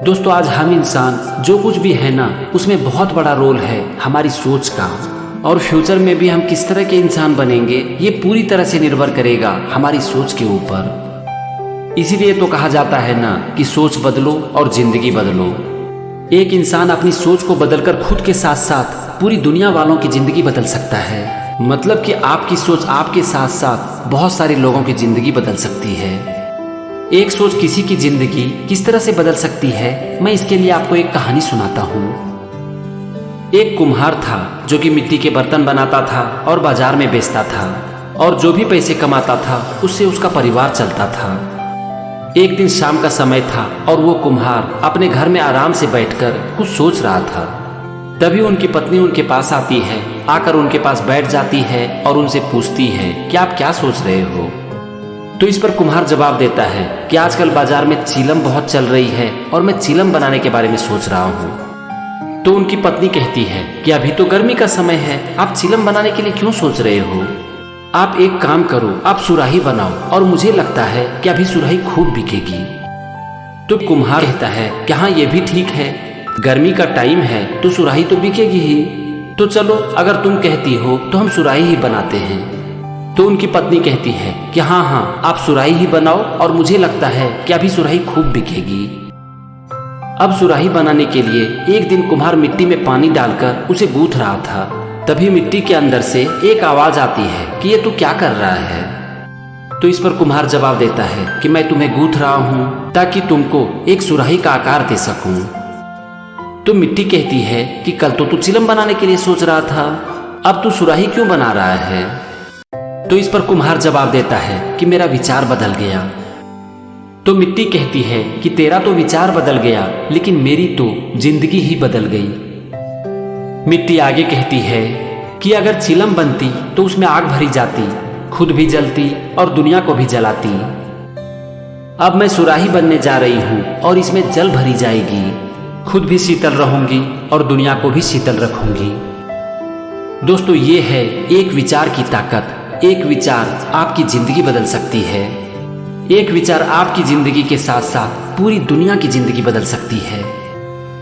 दोस्तों आज हम इंसान जो कुछ भी है ना, उसमें बहुत बड़ा रोल है हमारी सोच का। और फ्यूचर में भी हम किस तरह के इंसान बनेंगे ये पूरी तरह से निर्भर करेगा हमारी सोच के ऊपर। इसीलिए तो कहा जाता है ना कि सोच बदलो और जिंदगी बदलो। एक इंसान अपनी सोच को बदलकर खुद के साथ साथ पूरी दुनिया वालों की जिंदगी बदल सकता है। मतलब कि आपकी सोच आपके साथ साथ बहुत सारे लोगों की जिंदगी बदल सकती है। एक सोच किसी की जिंदगी किस तरह से बदल सकती है, मैं इसके लिए आपको एक कहानी सुनाता हूँ। एक कुम्हार था जो कि मिट्टी के बर्तन बनाता था और बाजार में बेचता था, और जो भी पैसे कमाता था उससे उसका परिवार चलता था। एक दिन शाम का समय था और वो कुम्हार अपने घर में आराम से बैठकर कुछ सोच रहा था। तभी उनकी पत्नी उनके पास आती है, आकर उनके पास बैठ जाती है और उनसे पूछती है कि आप क्या सोच रहे हो। तो इस पर कुम्हार जवाब देता है कि आजकल बाजार में चीलम बहुत चल रही है और मैं चीलम बनाने के बारे में सोच रहा हूँ। तो उनकी पत्नी कहती है कि अभी तो गर्मी का समय है, आप चीलम बनाने के लिए क्यों सोच रहे हो। आप एक काम करो, आप सुराही बनाओ, और मुझे लगता है कि अभी सुराही खूब बिकेगी। तो कुम्हार कहता है कि हाँ ये भी ठीक है, गर्मी का टाइम है तो सुराही तो बिकेगी ही। तो चलो अगर तुम कहती हो तो हम सुराही ही बनाते हैं। तो उनकी पत्नी कहती है कि हाँ आप सुराही ही बनाओ, और मुझे लगता है कि अभी सुराही खूब बिकेगी। अब सुराही बनाने के लिए एक दिन कुम्हार मिट्टी में पानी डालकर उसे गूंथ रहा था। तभी मिट्टी के अंदर से एक आवाज आती है कि ये तू क्या कर रहा है। तो इस पर कुम्हार जवाब देता है कि मैं तुम्हें गूंथ रहा हूँ ताकि तुमको एक सुराही का आकार दे सकूं। तो मिट्टी कहती है कि कल तो तू चिलम बनाने के लिए सोच रहा था, अब तू सुराही क्यों बना रहा है। तो इस पर कुम्हार जवाब देता है कि मेरा विचार बदल गया। तो मिट्टी कहती है कि तेरा तो विचार बदल गया, लेकिन मेरी तो जिंदगी ही बदल गई। मिट्टी आगे कहती है कि अगर चिलम बनती तो उसमें आग भरी जाती, खुद भी जलती और दुनिया को भी जलाती। अब मैं सुराही बनने जा रही हूँ और इसमें जल भरी जाएगी, खुद भी शीतल रहूंगी और दुनिया को भी शीतल रखूंगी। दोस्तों ये है एक विचार की ताकत। एक विचार आपकी जिंदगी बदल सकती है। एक विचार आपकी जिंदगी के साथ साथ पूरी दुनिया की जिंदगी बदल सकती है।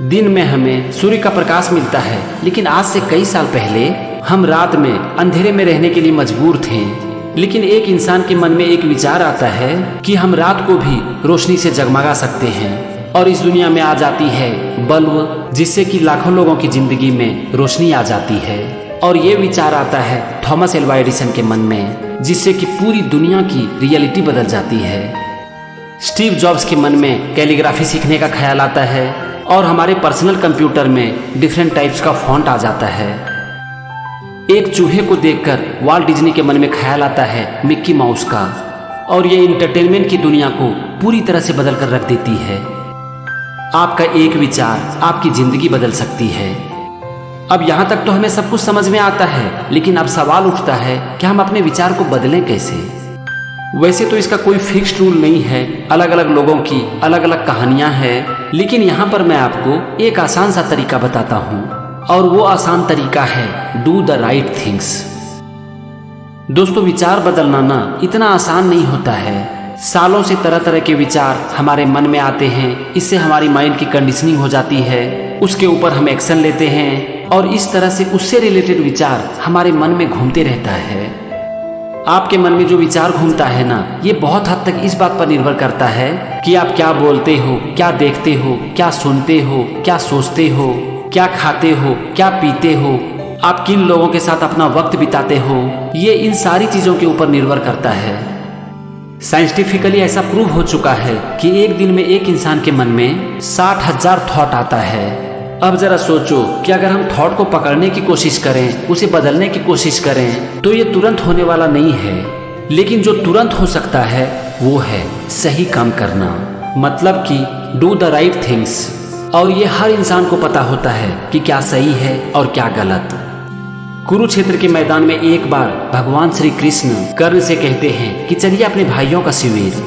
दिन में हमें सूर्य का प्रकाश मिलता है, लेकिन आज से कई साल पहले हम रात में अंधेरे में रहने के लिए मजबूर थे। लेकिन एक इंसान के मन में एक विचार आता है कि हम रात को भी रोशनी से जगमगा सकते हैं, और इस दुनिया में आ जाती है बल्ब, जिससे कि लाखों लोगों की जिंदगी में रोशनी आ जाती है। और ये विचार आता है थॉमस एल्वा एडिसन के मन में, जिससे कि पूरी दुनिया की रियलिटी बदल जाती है। स्टीव जॉब्स के मन में कैलीग्राफी सीखने का ख्याल आता है, और हमारे पर्सनल कंप्यूटर में डिफरेंट टाइप्स का फॉन्ट आ जाता है। एक चूहे को देखकर वॉल्ट डिज्नी के मन में ख्याल आता है मिक्की माउस का, और ये इंटरटेनमेंट की दुनिया को पूरी तरह से बदल कर रख देती है। आपका एक विचार आपकी जिंदगी बदल सकती है। अब यहाँ तक तो हमें सब कुछ समझ में आता है, लेकिन अब सवाल उठता है कि हम अपने विचार को बदलें कैसे। वैसे तो इसका कोई फिक्स्ड रूल नहीं है, अलग अलग लोगों की अलग अलग कहानियां हैं, लेकिन यहाँ पर मैं आपको एक आसान सा तरीका बताता हूँ, और वो आसान तरीका है डू द राइट थिंग्स। दोस्तों विचार बदलना ना इतना आसान नहीं होता है। सालों से तरह तरह के विचार हमारे मन में आते हैं, इससे हमारी माइंड की कंडीशनिंग हो जाती है, उसके ऊपर हम एक्शन लेते हैं, और इस तरह से उससे रिलेटेड विचार हमारे मन में घूमते रहता है। आपके मन में जो विचार घूमता है ना, ये बहुत हद तक इस बात पर निर्भर करता है कि आप क्या बोलते हो, क्या देखते हो, क्या सुनते हो, क्या सोचते हो, क्या खाते हो, क्या पीते हो, आप किन लोगों के साथ अपना वक्त बिताते हो। ये इन सारी चीजों के ऊपर निर्भर करता है। साइंटिफिकली ऐसा प्रूव हो चुका है कि एक दिन में एक इंसान के मन में 60,000 थॉट आता है। अब जरा सोचो कि अगर हम थॉट को पकड़ने की कोशिश करें, उसे बदलने की कोशिश करें, तो ये तुरंत होने वाला नहीं है। लेकिन जो तुरंत हो सकता है वो है सही काम करना, मतलब कि डू द राइट थिंग्स। और ये हर इंसान को पता होता है कि क्या सही है और क्या गलत। कुरुक्षेत्र के मैदान में एक बार भगवान श्री कृष्ण कर्ण से कहते हैं कि चलिए अपने भाइयों का शिविर।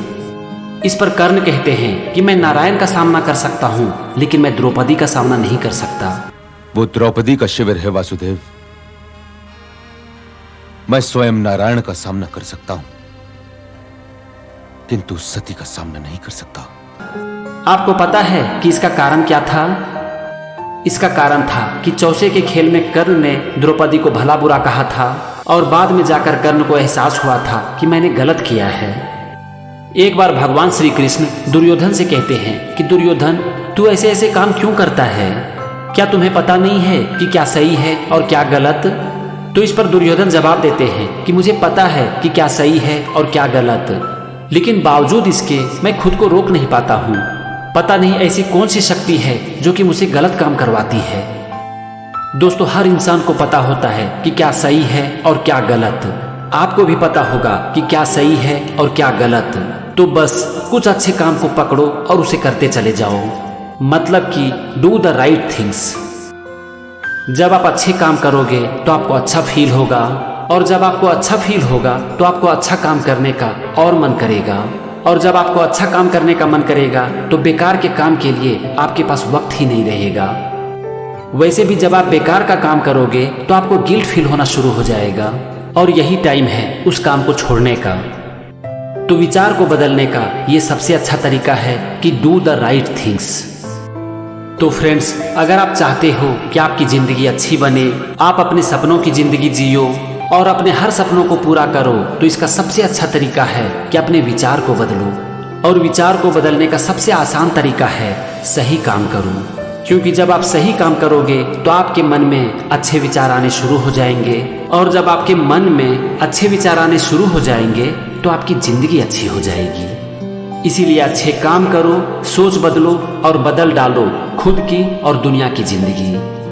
इस पर कर्ण कहते हैं कि मैं नारायण का सामना कर सकता हूँ, लेकिन मैं द्रौपदी का सामना नहीं कर सकता। वो द्रौपदी का शिविर है वासुदेव, मैं स्वयं नारायण का सामना कर सकता हूं, किंतु सती का सामना नहीं कर सकता। आपको पता है कि इसका कारण क्या था? इसका कारण था कि चौसे के खेल में कर्ण ने द्रौपदी को भला बुरा कहा था और बाद में जाकर कर्ण को एहसास हुआ था कि मैंने गलत किया है। एक बार भगवान श्री कृष्ण दुर्योधन से कहते हैं कि दुर्योधन, तू ऐसे ऐसे काम क्यों करता है? क्या तुम्हें पता नहीं है कि क्या सही है और क्या गलत? तो इस पर दुर्योधन जवाब देते हैं कि मुझे पता है कि क्या सही है और क्या गलत, लेकिन बावजूद इसके मैं खुद को रोक नहीं पाता हूँ। पता नहीं ऐसी कौन सी शक्ति है जो कि मुझे गलत काम करवाती है। दोस्तों, हर इंसान को पता होता है कि क्या सही है और क्या गलत। आपको भी पता होगा कि क्या सही है और क्या गलत। तो बस कुछ अच्छे काम को पकड़ो और उसे करते चले जाओ, मतलब कि डू द राइट थिंग्स। जब आप अच्छे काम करोगे तो आपको अच्छा फील होगा, और जब आपको अच्छा फील होगा तो आपको अच्छा काम करने का और मन करेगा, और जब आपको अच्छा काम करने का मन करेगा तो बेकार के काम के लिए आपके पास वक्त ही नहीं रहेगा। वैसे भी जब आप बेकार का काम करोगे तो आपको गिल्ट फील होना शुरू हो जाएगा, और यही टाइम है उस काम को छोड़ने का। तो विचार को बदलने का ये सबसे अच्छा तरीका है कि डू द राइट थिंग्स। तो फ्रेंड्स, अगर आप चाहते हो कि आपकी ज़िंदगी अच्छी बने, आप अपने सपनों की ज़िंदगी जियो और अपने हर सपनों को पूरा करो, तो इसका सबसे अच्छा तरीका है कि अपने विचार को बदलो। और विचार को बदलने का सबसे आसान तरीका है सही काम करो, क्योंकि जब आप सही काम करोगे तो आपके मन में अच्छे विचार आने शुरू हो जाएंगे, और जब आपके मन में अच्छे विचार आने शुरू हो जाएंगे तो आपकी ज़िंदगी अच्छी हो जाएगी। इसीलिए अच्छे काम करो, सोच बदलो और बदल डालो खुद की और दुनिया की ज़िंदगी।